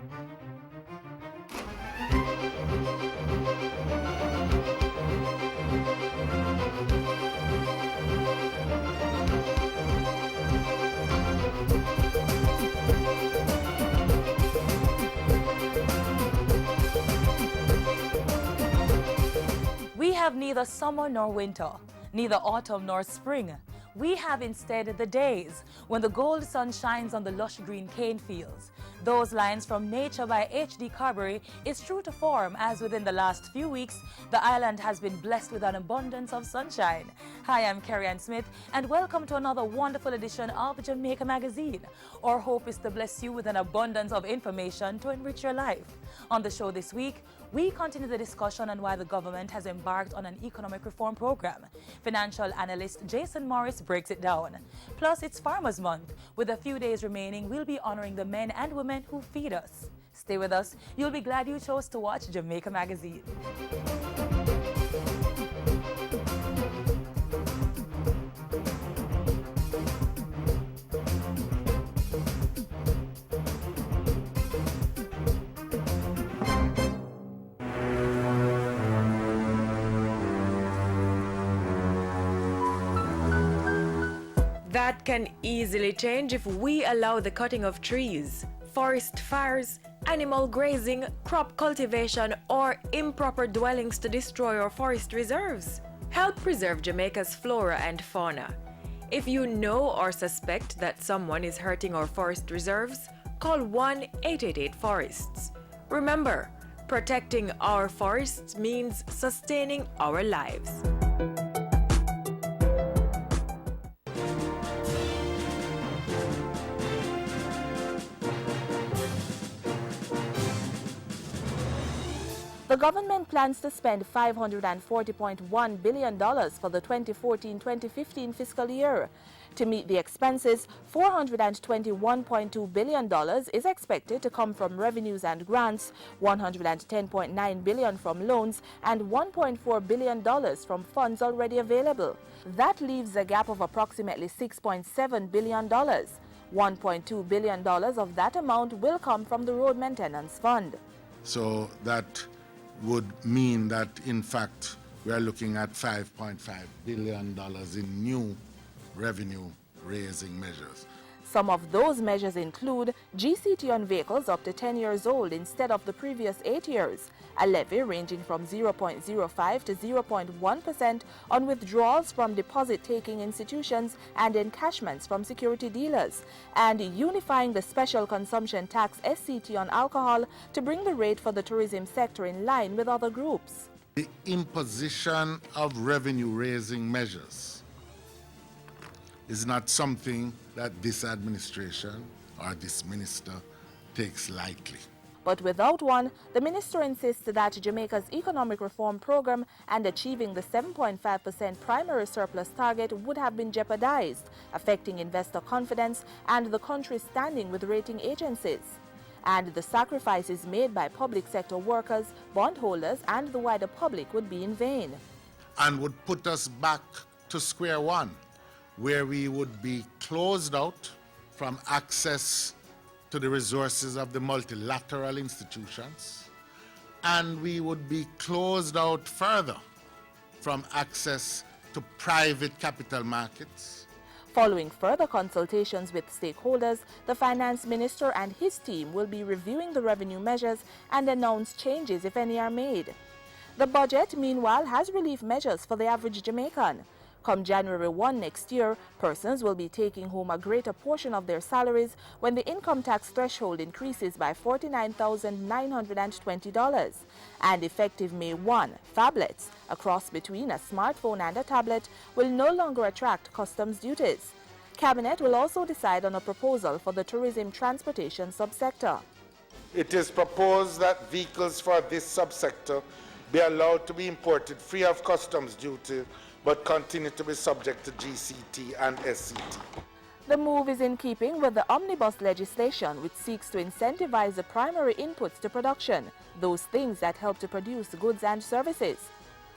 We have neither summer nor winter, neither autumn nor spring. We have instead the days when the gold sun shines on the lush green cane fields. Those lines from Nature by H.D. Carberry is true to form, as within the last few weeks, the island has been blessed with an abundance of sunshine. Hi, I'm Carrie-Ann Smith, and welcome to another wonderful edition of Jamaica Magazine. Our hope is to bless you with an abundance of information to enrich your life. On the show this week, we continue the discussion on why the government has embarked on an economic reform program. Financial analyst Jason Morris breaks it down. Plus, it's Farmers Month. With a few days remaining, we'll be honoring the men and women who feed us. Stay with us. You'll be glad you chose to watch Jamaica Magazine. That can easily change if we allow the cutting of trees, forest fires, animal grazing, crop cultivation, or improper dwellings to destroy our forest reserves. Help preserve Jamaica's flora and fauna. If you know or suspect that someone is hurting our forest reserves, call 1-888-FORESTS. Remember, protecting our forests means sustaining our lives. The government plans to spend $540.1 billion for the 2014-2015 fiscal year. To meet the expenses, $421.2 billion is expected to come from revenues and grants, $110.9 billion from loans, and $1.4 billion from funds already available. That leaves a gap of approximately $6.7 billion. $1.2 billion of that amount will come from the Road Maintenance Fund. So that would mean that, in fact, we are looking at $5.5 billion in new revenue-raising measures. Some of those measures include GCT on vehicles up to 10 years old instead of the previous 8 years, a levy ranging from 0.05 to 0.1% on withdrawals from deposit-taking institutions and encashments from security dealers, and unifying the special consumption tax SCT on alcohol to bring the rate for the tourism sector in line with other groups. The imposition of revenue-raising measures is not something that this administration or this minister takes lightly. But without one, the minister insists that Jamaica's economic reform program and achieving the 7.5% primary surplus target would have been jeopardized, affecting investor confidence and the country's standing with rating agencies. And the sacrifices made by public sector workers, bondholders, and the wider public would be in vain. And would put us back to square one, where we would be closed out from access to the resources of the multilateral institutions, and we would be closed out further from access to private capital markets. Following further consultations with stakeholders, the finance minister and his team will be reviewing the revenue measures and announce changes if any are made. The budget, meanwhile, has relief measures for the average Jamaican. Come January 1 next year, persons will be taking home a greater portion of their salaries when the income tax threshold increases by $49,920. And effective May 1, phablets, a cross between a smartphone and a tablet, will no longer attract customs duties. Cabinet will also decide on a proposal for the tourism transportation subsector. It is proposed that vehicles for this subsector be allowed to be imported free of customs duty, but continue to be subject to GCT and SCT. The move is in keeping with the omnibus legislation, which seeks to incentivize the primary inputs to production, those things that help to produce goods and services.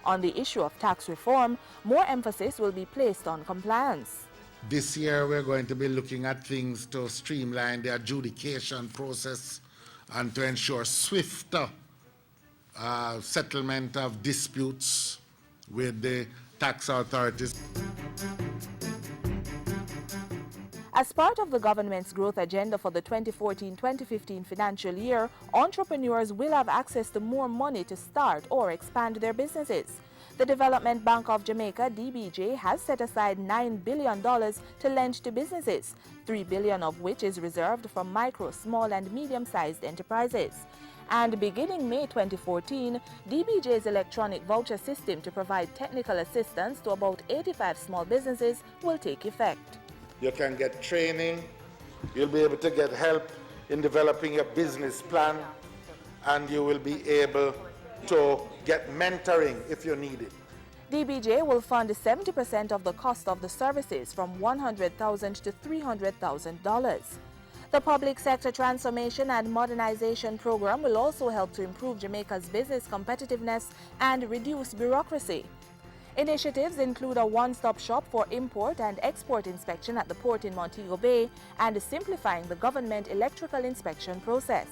On the issue of tax reform, more emphasis will be placed on compliance. This year we're going to be looking at things to streamline the adjudication process and to ensure swifter settlement of disputes with the tax authorities. As part of the government's growth agenda for the 2014-2015 financial year, entrepreneurs will have access to more money to start or expand their businesses. The Development Bank of Jamaica, DBJ, has set aside $9 billion to lend to businesses, $3 billion of which is reserved for micro, small and medium-sized enterprises. And beginning May 2014, DBJ's electronic voucher system to provide technical assistance to about 85 small businesses will take effect. You can get training, you'll be able to get help in developing a business plan, and you will be able to get mentoring if you need it. DBJ will fund 70% of the cost of the services from $100,000 to $300,000. The Public Sector Transformation and Modernization Program will also help to improve Jamaica's business competitiveness and reduce bureaucracy. Initiatives include a one-stop shop for import and export inspection at the port in Montego Bay and simplifying the government electrical inspection process.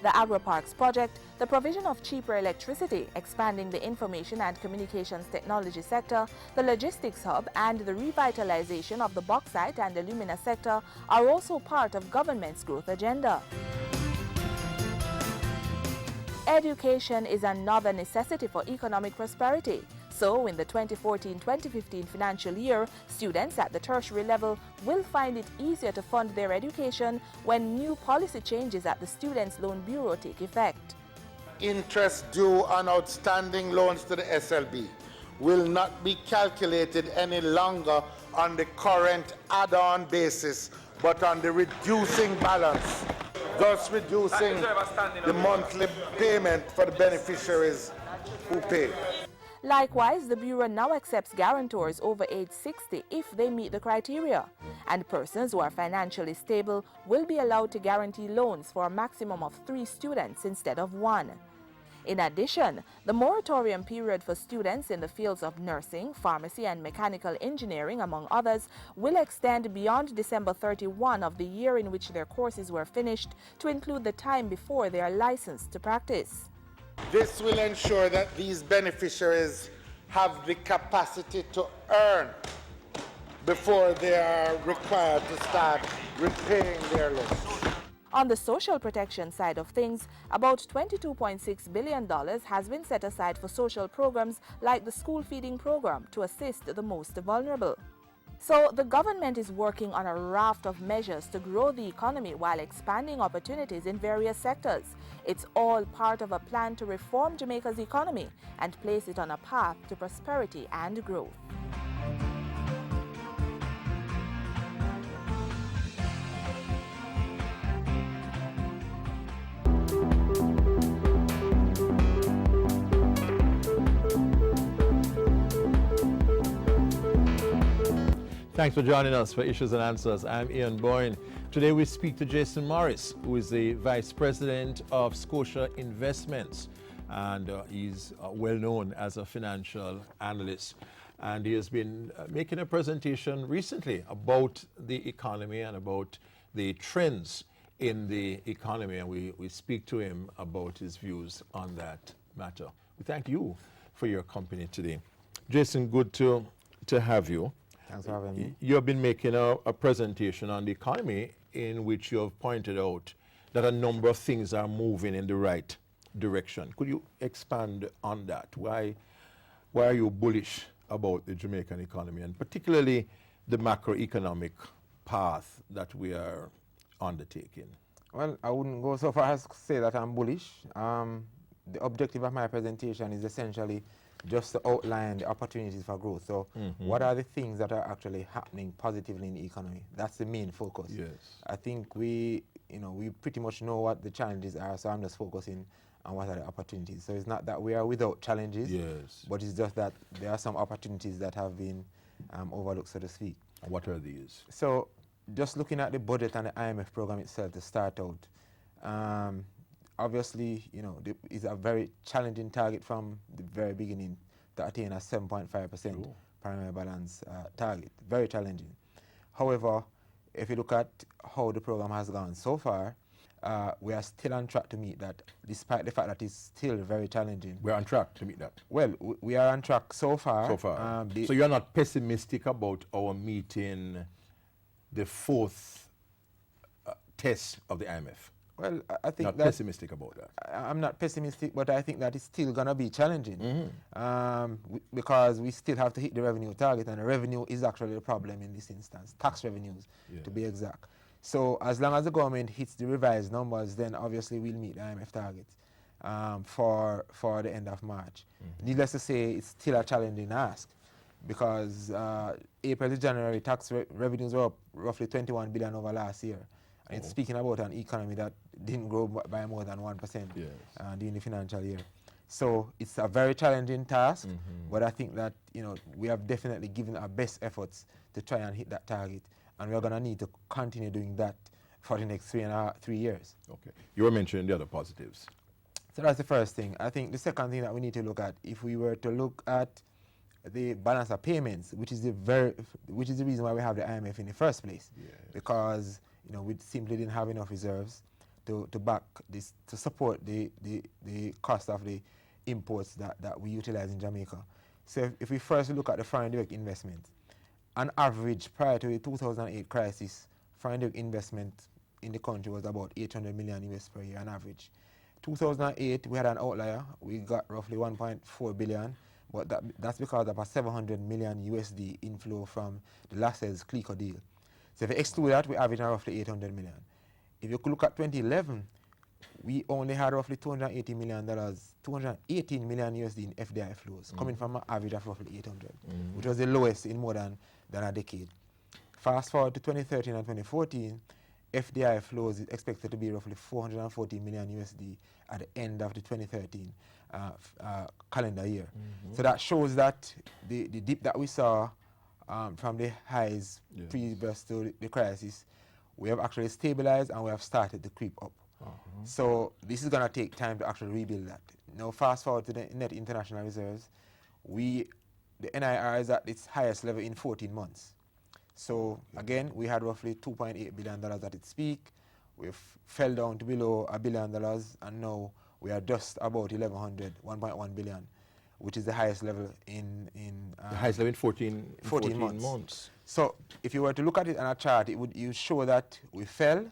The AgroParks project, the provision of cheaper electricity, expanding the information and communications technology sector, the logistics hub, and the revitalization of the bauxite and alumina sector are also part of government's growth agenda. Education is another necessity for economic prosperity. So, in the 2014-2015 financial year, students at the tertiary level will find it easier to fund their education when new policy changes at the Students' Loan Bureau take effect. Interest due on outstanding loans to the SLB will not be calculated any longer on the current add-on basis, but on the reducing balance, thus reducing the monthly payment for the beneficiaries who pay. Likewise, the Bureau now accepts guarantors over age 60 if they meet the criteria, and persons who are financially stable will be allowed to guarantee loans for a maximum of 3 students instead of 1. In addition, the moratorium period for students in the fields of nursing, pharmacy and mechanical engineering, among others, will extend beyond December 31 of the year in which their courses were finished to include the time before they are licensed to practice. This will ensure that these beneficiaries have the capacity to earn before they are required to start repaying their loans. On the social protection side of things, about $22.6 billion has been set aside for social programs like the school feeding program to assist the most vulnerable. So the government is working on a raft of measures to grow the economy while expanding opportunities in various sectors. It's all part of a plan to reform Jamaica's economy and place it on a path to prosperity and growth. Thanks for joining us for Issues and Answers. I'm Ian Boyne. Today we speak to Jason Morris, who is the Vice President of Scotia Investments, and he's well known as a financial analyst. And he has been making a presentation recently about the economy and about the trends in the economy, and we speak to him about his views on that matter. We thank you for your company today. Jason, good to have you. Thanks for having me. You have been making a presentation on the economy in which you have pointed out that a number of things are moving in the right direction. Could you expand on that? Why are you bullish about the Jamaican economy, and particularly the macroeconomic path that we are undertaking? Well, I wouldn't go so far as to say that I'm bullish. The objective of my presentation is essentially just to outline the opportunities for growth. So what are the things that are actually happening positively in the economy? That's the main focus. Yes. I think we pretty much know what the challenges are, so I'm just focusing on what are the opportunities. So it's not that we are without challenges, Yes. but it's just that there are some opportunities that have been overlooked, so to speak. What are these? So just looking at the budget and the IMF program itself to start out, obviously, it's a very challenging target from the very beginning to attain a 7.5% primary balance target. Very challenging. However, if you look at how the program has gone so far, we are still on track to meet that, despite the fact that it's still very challenging. We're on track to meet that. Well, we are on track so far. So far. So you're not pessimistic about our meeting the fourth test of the IMF? Well, I think not that pessimistic about that. I'm not pessimistic, but I think that it's still going to be challenging because we still have to hit the revenue target, and the revenue is actually the problem in this instance, tax revenues to be exact. So as long as the government hits the revised numbers, then obviously we'll meet the IMF targets for the end of March. Needless to say, it's still a challenging ask because April to January tax revenues were up roughly 21 billion over last year. And it's speaking about an economy that didn't grow by more than 1% during the financial year. So it's a very challenging task, but I think that we have definitely given our best efforts to try and hit that target, and we're going to need to continue doing that for the next 3 years. Okay. You were mentioning the other positives. So that's the first thing. I think the second thing that we need to look at, if we were to look at the balance of payments, which is the reason why we have the IMF in the first place, because we simply didn't have enough reserves to back this, to support the cost of the imports that we utilize in Jamaica. So if we first look at the foreign direct investment, on average prior to the 2008 crisis, foreign direct investment in the country was about 800 million US per year on average. 2008 we had an outlier, we got roughly 1.4 billion, but that's because of a 700 million USD inflow from the Lasses Clico deal. So if you exclude that, we average roughly 800 million. If you could look at 2011, we only had roughly $218 million USD in FDI flows, coming from an average of roughly 800, which was the lowest in more than a decade. Fast forward to 2013 and 2014, FDI flows is expected to be roughly 440 million USD at the end of the 2013 calendar year. So that shows that the dip that we saw from the highs previous to the crisis, we have actually stabilized and we have started to creep up. So this is going to take time to actually rebuild that. Now fast forward to the net international reserves, the NIR is at its highest level in 14 months. So again, we had roughly $2.8 billion at its peak. We fell down to below $1 billion, and now we are just about 1.1 billion, which is the highest level in the highest level in 14 months. So if you were to look at it on a chart, you show that we fell,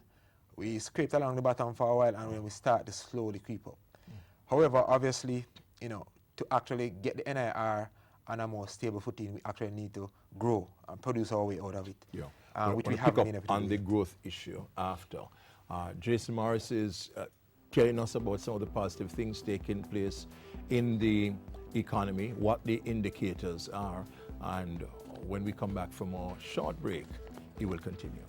we scraped along the bottom for a while, and when we start to slowly creep up. However, obviously, to actually get the NIR on a more stable footing, we actually need to grow and produce our way out of it. Which we haven't been able to do. On the growth issue after, Jason Morris is telling us about some of the positive things taking place in the economy, what the indicators are, and when we come back from our short break, he will continue.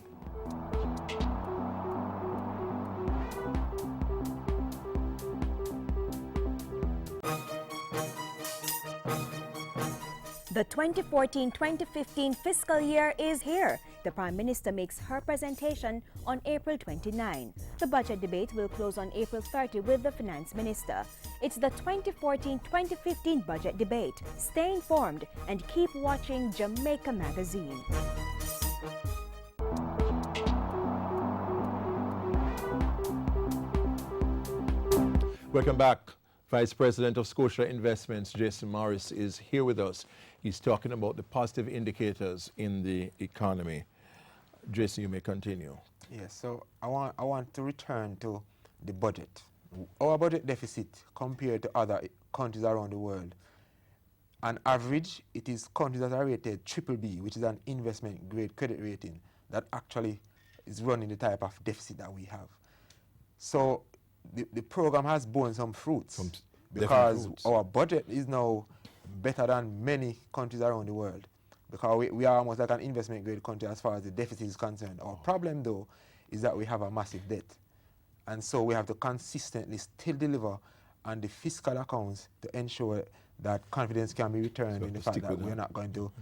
The 2014-2015 fiscal year is here. The Prime Minister makes her presentation on April 29. The budget debate will close on April 30 with the Finance Minister. It's the 2014-2015 budget debate. Stay informed and keep watching Jamaica Magazine. Welcome back. Vice President of Scotia Investments, Jason Morris, is here with us. He's talking about the positive indicators in the economy. Jason, you may continue. Yes, so I want to return to the budget. Our budget deficit compared to other countries around the world, on average, it is countries that are rated BBB, which is an investment grade credit rating, that actually is running the type of deficit that we have. So the program has borne some fruits because our budget is now better than many countries around the world, because we are almost like an investment grade country as far as the deficit is concerned. Our problem though is that we have a massive debt, and so we have to consistently still deliver on the fiscal accounts to ensure that confidence can be returned in the fact that we're not going to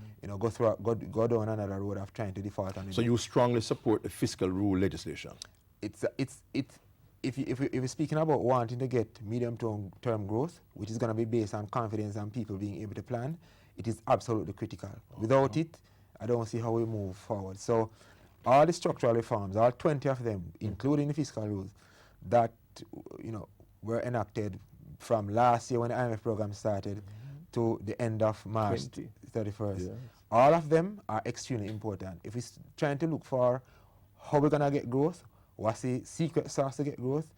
go down another road of trying to default on it. So you strongly support the fiscal rule legislation? If you're speaking about wanting to get medium-term growth, which is going to be based on confidence and people being able to plan, it is absolutely critical. Without it, I don't see how we move forward. So all the structural reforms, all 20 of them, including the fiscal rules, that were enacted from last year when the IMF program started to the end of March 31st. Yes. All of them are extremely important. If we're trying to look for how we're gonna get growth, what's the secret sauce to get growth,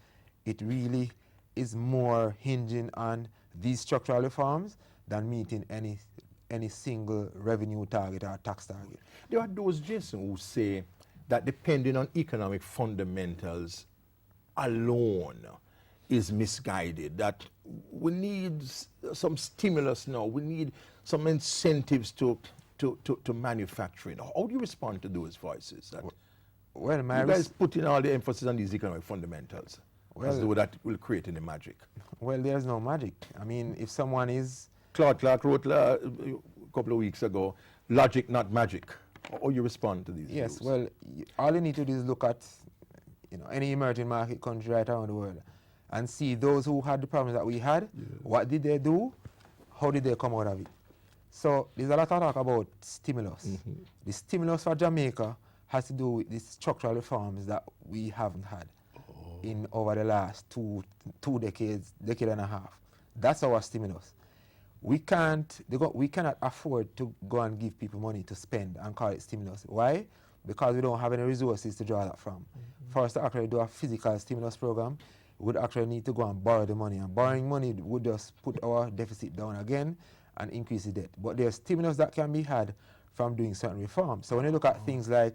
it really is more hinging on these structural reforms than meeting any single revenue target or tax target. There are those, Jason, who say that depending on economic fundamentals alone is misguided, that we need some stimulus now, we need some incentives to manufacturing. How do you respond to those voices? That Well, you guys putting all the emphasis on these economic fundamentals, as though that will create any magic. Well, there's no magic. I mean, if someone is... Claude Clark wrote a couple of weeks ago, logic, not magic. How you respond to these Yes, views? well, all you need to do is look at any emerging market country right around the world and see those who had the problems that we had, what did they do, how did they come out of it. So there's a lot of talk about stimulus. The stimulus for Jamaica has to do with the structural reforms that we haven't had in over the last two decades, decade and a half. That's our stimulus. We cannot afford to go and give people money to spend and call it stimulus. Why? Because we don't have any resources to draw that from. For us to actually do a physical stimulus program, we would actually need to go and borrow the money. And borrowing money would just put our deficit down again and increase the debt. But there's stimulus that can be had from doing certain reforms. So when you look at things like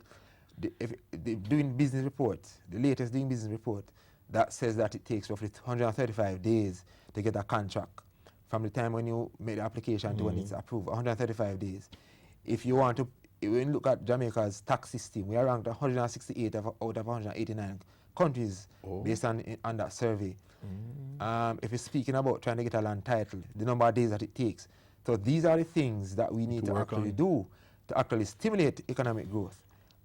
the doing business reports, the latest doing business report, that says that it takes roughly 135 days to get a contract from the time when you make the application to when it's approved, 135 days. If you want to, when you look at Jamaica's tax system, we are ranked 168 out of 189 countries based on that survey. If you're speaking about trying to get a land title, the number of days that it takes. So these are the things that we need to actually do to actually stimulate economic growth.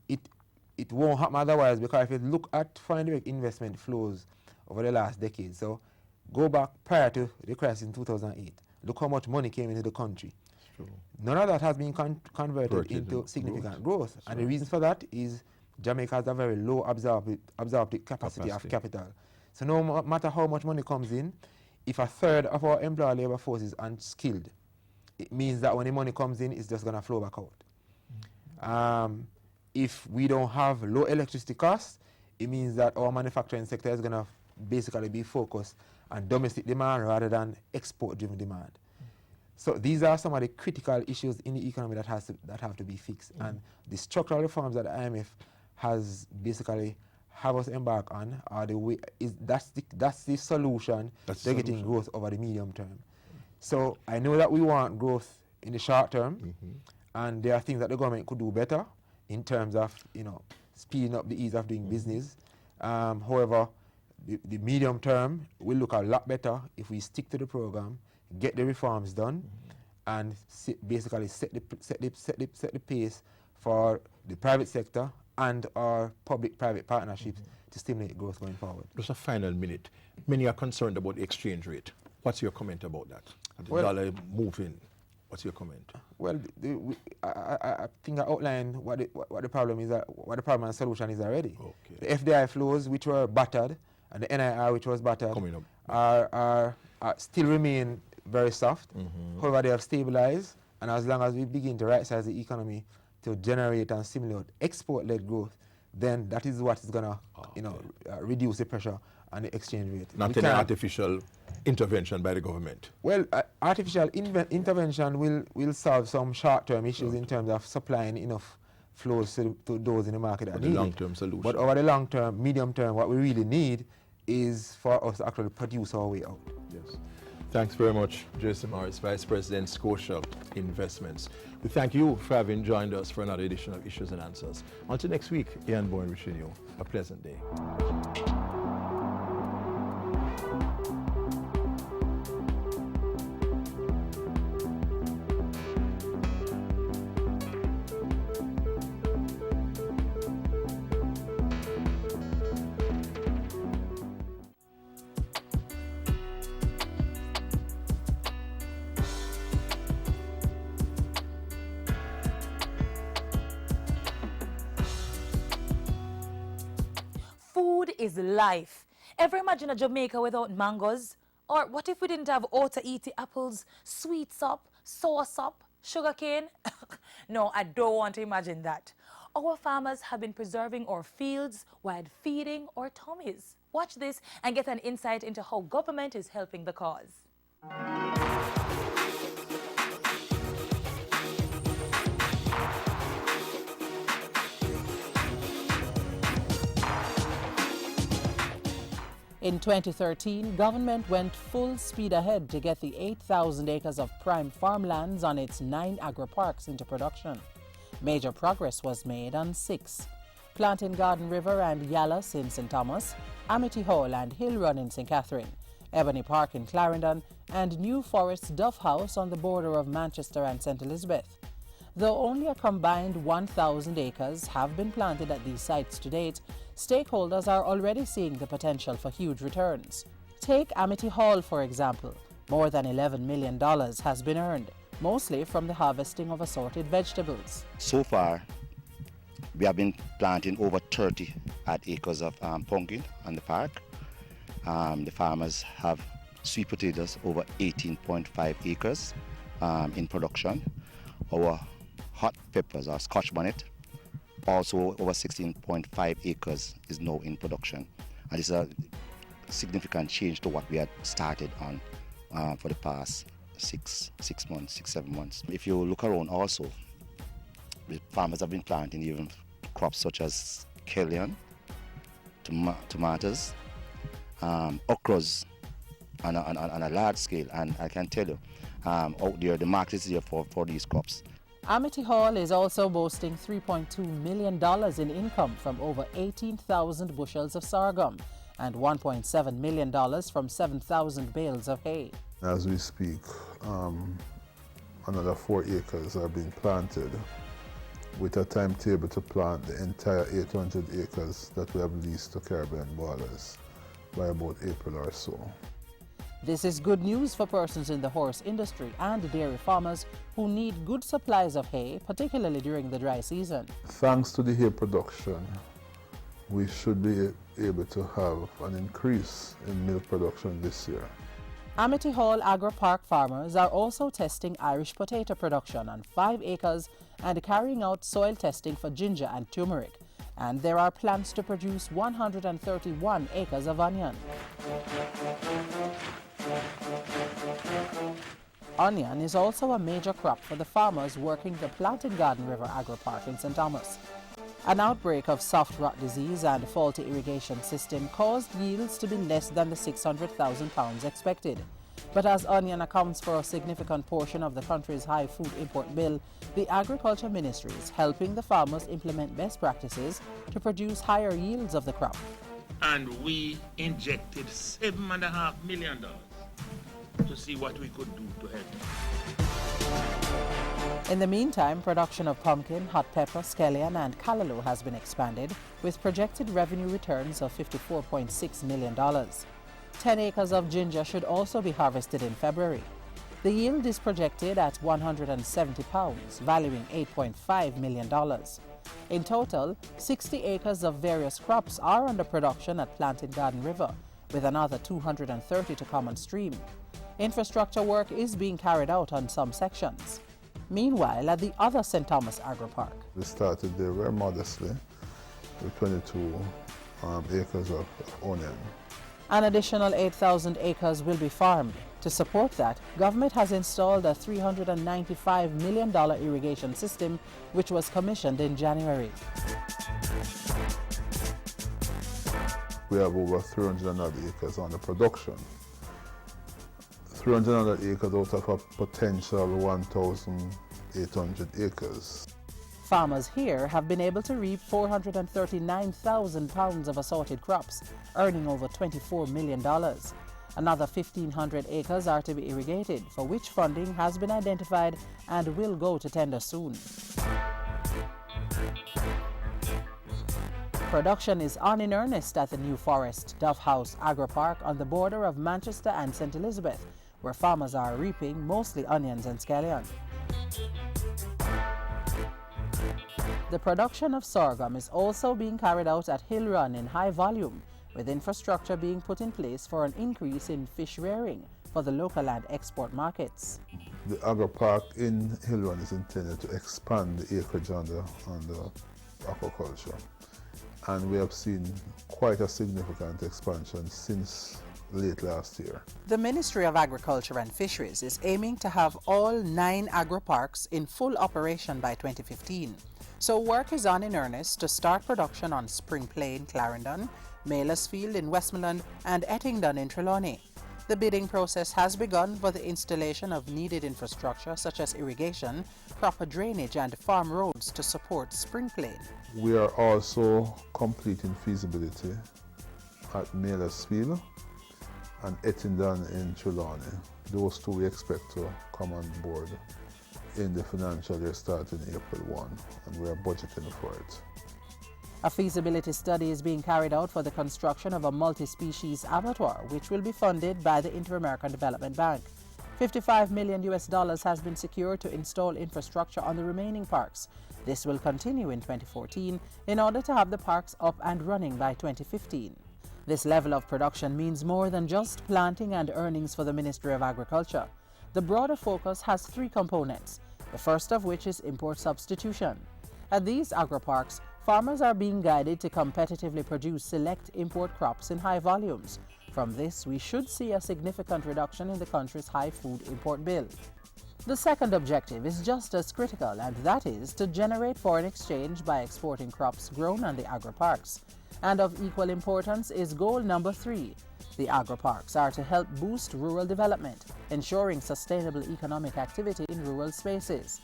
It won't happen otherwise, because if you look at foreign direct investment flows over the last decade, so go back prior to the crisis in 2008, look how much money came into the country. None of that has been converted into significant growth. And the reason for that is Jamaica has a very low absorptive capacity of capital. So no matter how much money comes in, if a third of our employed labor force is unskilled, it means that when the money comes in, it's just going to flow back out. If we don't have low electricity costs, it means that our manufacturing sector is going to basically be focused on domestic demand rather than export-driven demand. So these are some of the critical issues in the economy that have to be fixed. And the structural reforms that the IMF has basically have us embark on are the way that's the solution to getting growth over the medium term. So I know that we want growth in the short term, and there are things that the government could do better in terms of speeding up the ease of doing business. However, the medium term will look a lot better if we stick to the program, get the reforms done, and basically set the pace for the private sector and our public-private partnerships to stimulate growth going forward. Just a final minute. Many are concerned about the exchange rate. What's your comment about that? The dollar moving. What's your comment? Well, I think I outlined what the problem is, what the problem and solution is already. The FDI flows, which were battered, and the NIR, which was battered, are still remain very soft. However, they have stabilized, and as long as we begin to right-size the economy to generate and stimulate export-led growth, then that is what is going to reduce the pressure on the exchange rate. Not any artificial intervention by the government. Well, artificial intervention will solve some short-term issues in terms of supplying enough flows to those in the market that need it. Long-term solution. But over the long-term, medium-term, what we really need is for us to actually produce our way out. Yes. Thanks very much, Jason Morris, Vice President, Scotia Investments. We thank you for having joined us for another edition of Issues and Answers. Until next week, Ian Boyne wishing you a pleasant day. Food is life. Ever imagine a Jamaica without mangoes? Or what if we didn't have Otaiti apples, sweet sop, sour sop, sugarcane? No, I don't want to imagine that. Our farmers have been preserving our fields while feeding our tummies. Watch this and get an insight into how government is helping the cause. In 2013, government went full speed ahead to get the 8,000 acres of prime farmlands on its 9 agri-parks into production. Major progress was made on 6. Plantain Garden River and Yallas in St. Thomas, Amity Hall and Hill Run in St. Catherine, Ebony Park in Clarendon, and New Forest Duff House on the border of Manchester and St. Elizabeth. Though only a combined 1,000 acres have been planted at these sites to date, stakeholders are already seeing the potential for huge returns. Take Amity Hall, for example. More than $11 million has been earned, mostly from the harvesting of assorted vegetables. So far, we have been planting over 30 acres of pumpkin on the park. The farmers have sweet potatoes over 18.5 acres in production. Our hot peppers or Scotch bonnet, also over 16.5 acres is now in production. And this is a significant change to what we had started on for the past 7 months. If you look around also, the farmers have been planting even crops such as scallion, tomatoes, okras on a large scale. And I can tell you, out there, the market is here for these crops. Amity Hall is also boasting $3.2 million in income from over 18,000 bushels of sorghum and $1.7 million from 7,000 bales of hay. As we speak, another 4 acres are being planted with a timetable to plant the entire 800 acres that we have leased to Caribbean Ballers by about April or so. This is good news for persons in the horse industry and dairy farmers who need good supplies of hay, particularly during the dry season. Thanks to the hay production, we should be able to have an increase in milk production this year. Amity Hall Agri-Park farmers are also testing Irish potato production on 5 acres and carrying out soil testing for ginger and turmeric. And there are plans to produce 131 acres of onion. Onion is also a major crop for the farmers working the Plantain Garden River Agri-Park in St. Thomas. An outbreak of soft rot disease and faulty irrigation system caused yields to be less than the 600,000 pounds expected. But as onion accounts for a significant portion of the country's high food import bill, the Agriculture Ministry is helping the farmers implement best practices to produce higher yields of the crop. And we injected $7.5 million to see what we could do to help. In the meantime, production of pumpkin, hot pepper, scallion and callaloo has been expanded with projected revenue returns of $54.6 million. 10 acres of ginger should also be harvested in February. The yield is projected at 170 pounds, valuing $8.5 million. In total, 60 acres of various crops are under production at Plantain Garden River, with another 230 to come on stream. Infrastructure work is being carried out on some sections. Meanwhile, at the other St. Thomas Agri-Park, We started there very modestly with 22 acres of onion. an additional 8,000 acres will be farmed. To support that, government has installed a $395 million irrigation system, which was commissioned in January. We have over 300 odd acres under production. 300 odd acres out of a potential 1,800 acres. Farmers here have been able to reap 439,000 pounds of assorted crops, earning over $24 million. Another 1,500 acres are to be irrigated, for which funding has been identified and will go to tender soon. Production is on in earnest at the New Forest Duff House Agri-Park on the border of Manchester and St. Elizabeth, where farmers are reaping mostly onions and scallion. The production of sorghum is also being carried out at Hill Run in high volume, with infrastructure being put in place for an increase in fish rearing for the local and export markets. The agri-park in Hill Run is intended to expand the acreage under aquaculture, and we have seen quite a significant expansion since late last year. The Ministry of Agriculture and Fisheries is aiming to have all 9 agri-parks in full operation by 2015. So work is on in earnest to start production on Spring Plain, Clarendon, Mailersfield in Westmoreland and Ettingdon in Trelawney. The bidding process has begun for the installation of needed infrastructure such as irrigation, proper drainage and farm roads to support Spring Plain. We are also completing feasibility at Mailersfield and Ettingdon in Trelawney. Those two we expect to come on board in the financial year starting April 1, and we are budgeting for it. A feasibility study is being carried out for the construction of a multi-species abattoir, which will be funded by the Inter-American Development Bank. $55 million has been secured to install infrastructure on the remaining parks. This will continue in 2014 in order to have the parks up and running by 2015. This level of production means more than just planting and earnings for the Ministry of Agriculture. The broader focus has 3 components, the first of which is import substitution. At these agri-parks, farmers are being guided to competitively produce select import crops in high volumes. From this, we should see a significant reduction in the country's high food import bill. The second objective is just as critical, and that is to generate foreign exchange by exporting crops grown on the agri-parks. And of equal importance is goal number 3. The agri-parks are to help boost rural development, ensuring sustainable economic activity in rural spaces.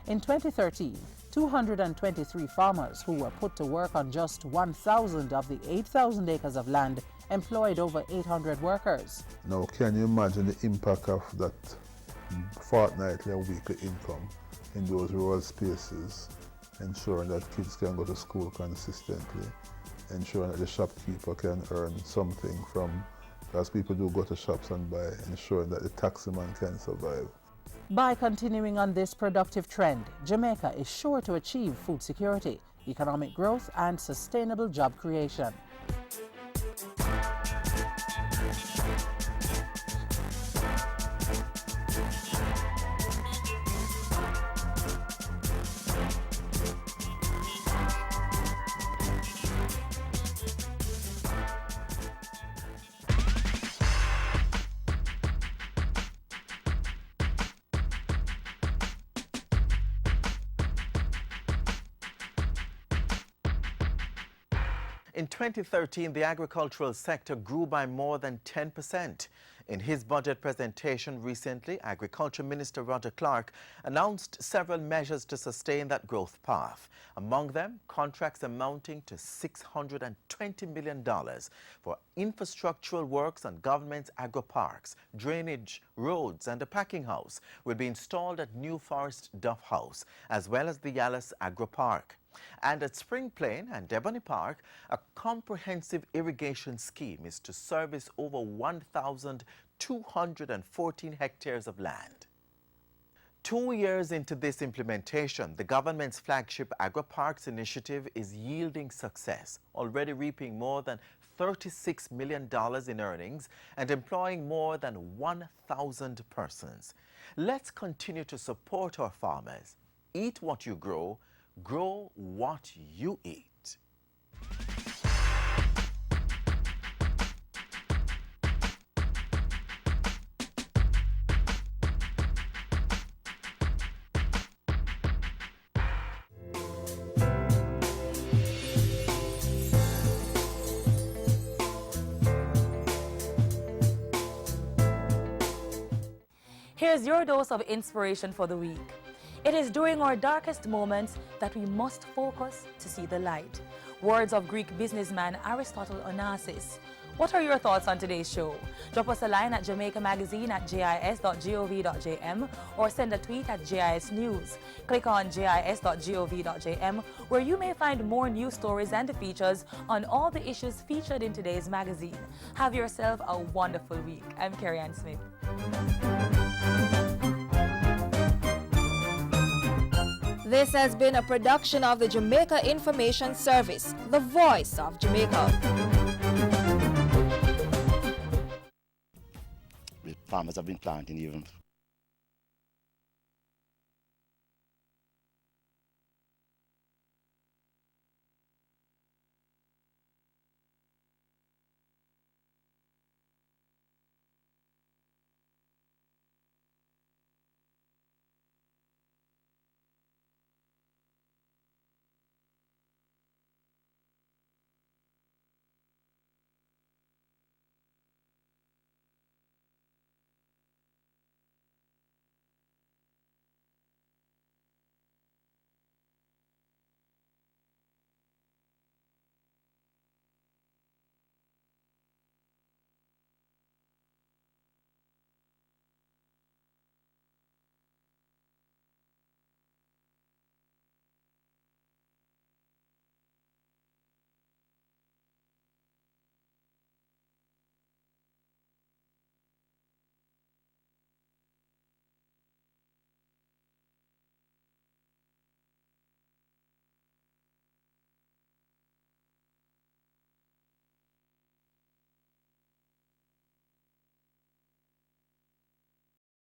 In 2013, 223 farmers who were put to work on just 1,000 of the 8,000 acres of land employed over 800 workers. Now, can you imagine the impact of that fortnightly or weekly income in those rural spaces, ensuring that kids can go to school consistently, ensuring that the shopkeeper can earn something from, as people do go to shops and buy, ensuring that the taximan can survive. By continuing on this productive trend, Jamaica is sure to achieve food security, economic growth and sustainable job creation. In 2013, the agricultural sector grew by more than 10%. In his budget presentation recently, Agriculture Minister Roger Clark announced several measures to sustain that growth path. Among them, contracts amounting to $620 million for infrastructural works on government's agri-parks, drainage, roads and a packing house will be installed at New Forest Duff House, as well as the Yalis Agri-Park. And at Spring Plain and Ebony Park, a comprehensive irrigation scheme is to service over 1,214 hectares of land. 2 years into this implementation, the government's flagship Agri-Parks initiative is yielding success, already reaping more than $36 million in earnings and employing more than 1,000 persons. Let's continue to support our farmers. Eat what you grow. Grow what you eat. Here's your dose of inspiration for the week. It is during our darkest moments that we must focus to see the light. Words of Greek businessman Aristotle Onassis. What are your thoughts on today's show? Drop us a line at jamaicamagazine@jis.gov.jm or send a tweet at JIS News. Click on jis.gov.jm where you may find more news stories and features on all the issues featured in today's magazine. Have yourself a wonderful week. I'm Carrie-Ann Smith. This has been a production of the Jamaica Information Service, the voice of Jamaica. farmers have been planting even